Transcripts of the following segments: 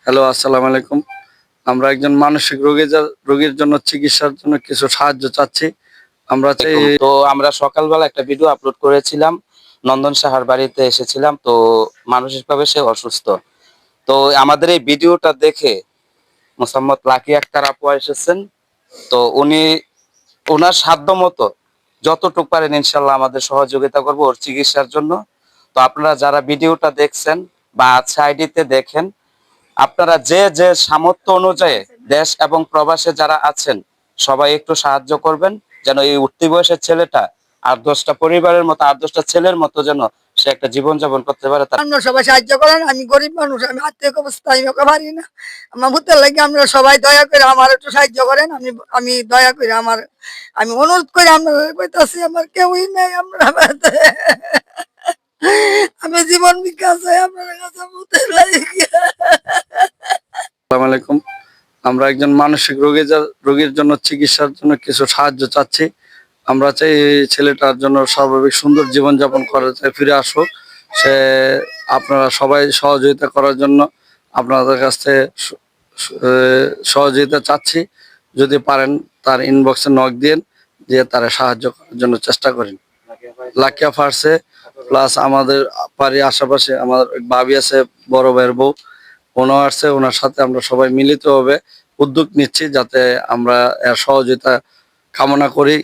Hello, আসসালামু আলাইকুম। আমরা একজন মানসিক রোগীর জন্য চিকিৎসার জন্য কিছু সাহায্য চাচ্ছি। আমরা চাই তো আমরা সকালবেলা একটা ভিডিও আপলোড করেছিলাম। নন্দন সাহার বাড়িতে এসেছিলাম। তো মানসিকভাবে সে অসুস্থ। তো আমাদের এই ভিডিওটা দেখে মোসাম্মদ লাকি আক্তার আপু এসেছেন। তো উনি ওনার সাধ্য মতো যতটুকু পারেন ইনশাল্লাহ আমাদের সহযোগিতা করবো ওর চিকিৎসার জন্য। তো আপনারা যারা ভিডিওটা দেখছেন বা আইডিতে দেখেন, আপনারা যে যে সামর্থ্য অনুযায়ী দেশ এবং প্রবাসে যারা আছেন সবাই একটু সাহায্য করবেন, যেন এই উঠতি বয়সের ছেলেটা 8-10টা পরিবারের মতো 8-10টা ছেলের মতো যেন সে একটা জীবন যাপন করতে পারে। আমরা সবাই সাহায্য করেন। আমি গরিব মানুষ, আমি আর্থিক অবস্থা আমি ওকে পারি না। আমার ভূতের লাগে আমরা সবাই দয়া করে আমার একটু সাহায্য করেন। আমি দয়া করে আমি অনুরোধ করে আপনারা কইতাছি, আমার কেউই নেই। আমি জীবন বিকাশ হয় আপনার কাছে ভূতের লাগে। আসসালামু আলাইকুম। আমরা একজন মানসিক রোগীর জন্য চিকিৎসার জন্য কিছু সাহায্য চাচ্ছি। আমরা চাই এই ছেলেটার জন্য স্বাভাবিক সুন্দর জীবনযাপন করা চাই, ফিরে আসুক সে। আপনারা সবাই সহযোগিতা করার জন্য আপনাদের কাছ থেকে সহযোগিতা চাচ্ছি। যদি পারেন তার ইনবক্সে নক দিয়ে তারা সাহায্য করার জন্য চেষ্টা করেন। লাকিয়া ফার্সে প্লাস আমাদের বাড়ির আশেপাশে আমার ভাবি আছে, বড় ভাইয়ের বউ, ওনাও আসছে। ওনার সাথে আমরা সবাই মিলিতভাবে উদ্যোগ নিচ্ছি যাতে আমরা এর সহযোগিতা কামনা করি,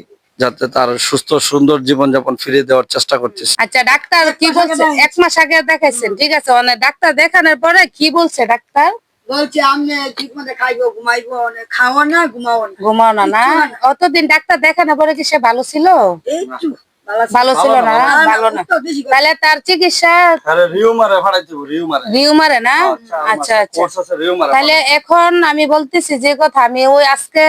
যাতে তার সুস্থ সুন্দর জীবনযাপন ফিরিয়ে দেওয়ার চেষ্টা করতেছি। আচ্ছা, ডাক্তার কি বলছে? 1 মাস আগে দেখাইছেন, ঠিক আছে। মানে ডাক্তার দেখানোর পরে কি বলছে ডাক্তার? বলছে আপনি ঠিক মতো খাইবো, ঘুমাইবো, খাওয়া না ঘুমাও না। ঘুমাও না না? অতদিন ডাক্তার দেখানোর পরে কি সে ভালো ছিল? একটু ভালো ছিল না? ভালো না? তাহলে তার চিকিৎসা রিউমারে না? আচ্ছা আচ্ছা। তাহলে এখন আমি বলতেছি যে কথা, আমি ওই আজকে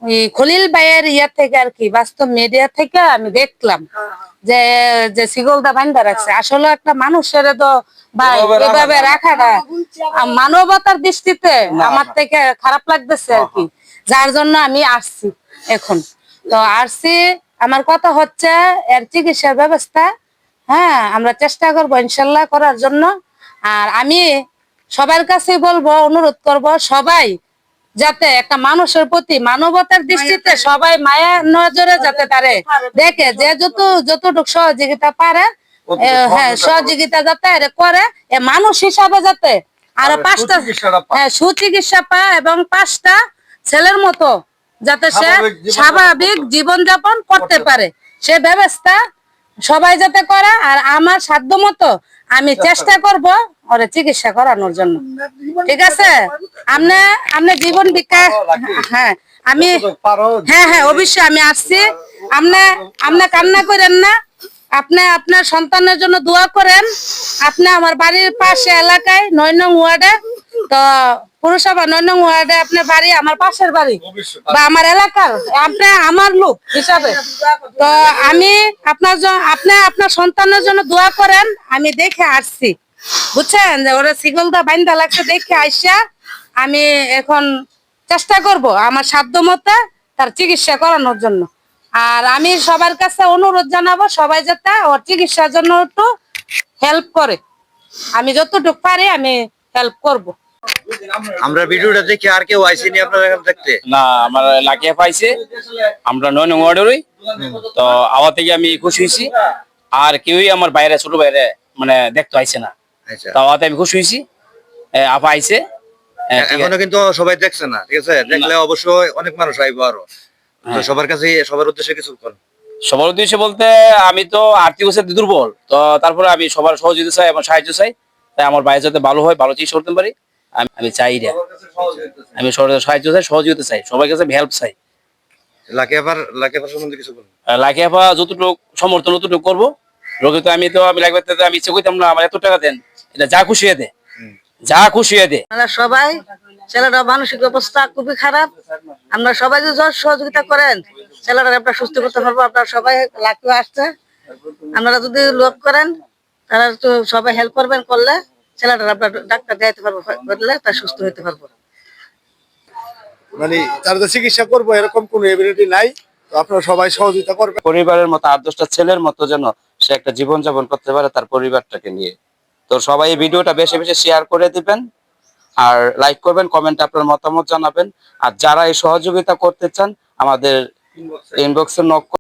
ওই খলিল ভাইয়ের থেকে আর কি বাস্তব মিডিয়া থেকে আমি দেখলাম যে যে সিগলদা বান্ধা রাখছে। আসলে একটা মানুষের তো ভাই এভাবে রাখাটা মানবতার দৃষ্টিতে আমার থেকে খারাপ লাগতেছে আর কি, যার জন্য আমি আসছি এখন। তো আসছি, আমার কথা হচ্ছে এর চিকিৎসার ব্যবস্থা, হ্যাঁ, আমরা চেষ্টা করবো ইনশাল্লাহ করার জন্য। আর আমি সবার কাছে বলবো, অনুরোধ করব, সবাই যাতে একটা মানুষের প্রতি মানবতার দৃষ্টিতে সবাই মায়া নজরে যাতে তারে দেখে, যে যতটুকু সহযোগিতা পারে, হ্যাঁ, সহযোগিতা যাতে করে, মানুষ হিসাবে যাতে আরো 5টা সুচিকিৎসা পায় এবং 5টা ছেলের মতো যাতে সে স্বাভাবিক জীবনযাপন করতে পারে, সে ব্যবস্থা সবাই যাতে করে। আর আমার সাধ্য মতো আমি চেষ্টা করব ওরে চিকিৎসা করানোর জন্য, ঠিক আছে? আপনি জীবন বিকাশ, হ্যাঁ আমি, হ্যাঁ হ্যাঁ অবশ্যই আমি আসছি। আপনি কান্না করেন না, আপনি আপনার সন্তানের জন্য দোয়া করেন। আপনি আমার বাড়ির পাশে এলাকায় 9 নং ওয়ার্ডে, তো পুরসভা 9 নং ওয়ার্ডে আপনার বাড়ি, আমার পাশের বাড়ি বা আমার এলাকার, আপনি আমার লোক হিসাবে। তো আমি আপনার সন্তানের জন্য দোয়া করেন। আমি দেখে আসছি, বুঝছেন, যে ওরা সিগলদা বাইন্দা লাগছে, দেখে আইসা আমি এখন চেষ্টা করব আমার সাধ্য মতো তার চিকিৎসা করানোর জন্য। আর আমি সবার কাছে অনুরোধ জানাবো, সবাই যাতে ওর চিকিৎসার জন্য একটু হেল্প করে। আমি যতটুকু পারি আমি হেল্প করব। আমরা ভিডিওটা দেখি আর কেউ আইসিনি আপনারা এখানে দেখতে? না, আমার লাকিয়া পাইছে, আমরা 9 নং ওয়ার্ডেরই। তো আওয়া থেকে আমি খুশি হয়েছি। আর কেউই আমার বাইরে ছোট বাইরে মানে দেখতে আইছে না। আচ্ছা, তো আওয়াতে আমি খুশি হয়েছি, আপা আইছে। এখনো কিন্তু সবাই দেখছে না, ঠিক আছে? দেখলে অবশ্যই অনেক মানুষ আইবো আরো। তো সবার কাছে, সবার উদ্দেশ্যে কিছু বল। সবার উদ্দেশ্যে বলতে, আমি তো আর্থিক অবস্থায় দুর্বল, তো তারপরে আমি সবার সহযোগিতা চাই এবং সাহায্য চাই। তাই আমার বাইরে যাতে ভালো হয়, ভালো চিকিৎসা করতে পারি, আমি চাই না। আমি সাহায্য চাই, সহযোগিতা চাই, সবার কাছে হেল্প চাই। লাকিয়াপার সম্বন্ধে কিছু বল। লাকিয়াপা যতটুকু সমর্থন ততটুকু করবো। রোগী তো আমি লাকিয়াপাতে আমি ইচ্ছে করতাম না আমার এত টাকা দেন, এটা যা খুশি হয়ে দে, যা খুশি হয়ে দে। আমরা সবাই, ছেলেটা মানসিক অবস্থা খুবই খারাপ। আমরা সবাই যদি সহযোগিতা করেন, ছেলেটা আমরা সুস্থ করতে পারবো। আপনারা সবাই লাকিও আসছে, আপনারা যদি লোক করেন, তারা তো সবাই হেল্প করবেন, করলে ছেলেটা আপনার ডাক্তার দেখাইতে পারবো, করলে তার সুস্থ হইতে পারবো। মানে তারা চিকিৎসা করবো এরকম কোনো এবিলিটি নাই। তো আপনারা সবাই সহযোগিতা করবেন। পরিবারের মতো 8-10টা ছেলের মতো যেন সে একটা জীবন যাপন করতে পারে তার পরিবারটাকে নিয়ে। তো সবাই এই ভিডিওটা বেশি বেশি শেয়ার করে দিবেন। আর লাইক করবেন, কমেন্টে আপনার মতামত জানাবেন। আর যারা এই সহযোগিতা করতে চান আমাদের ইনবক্সে নক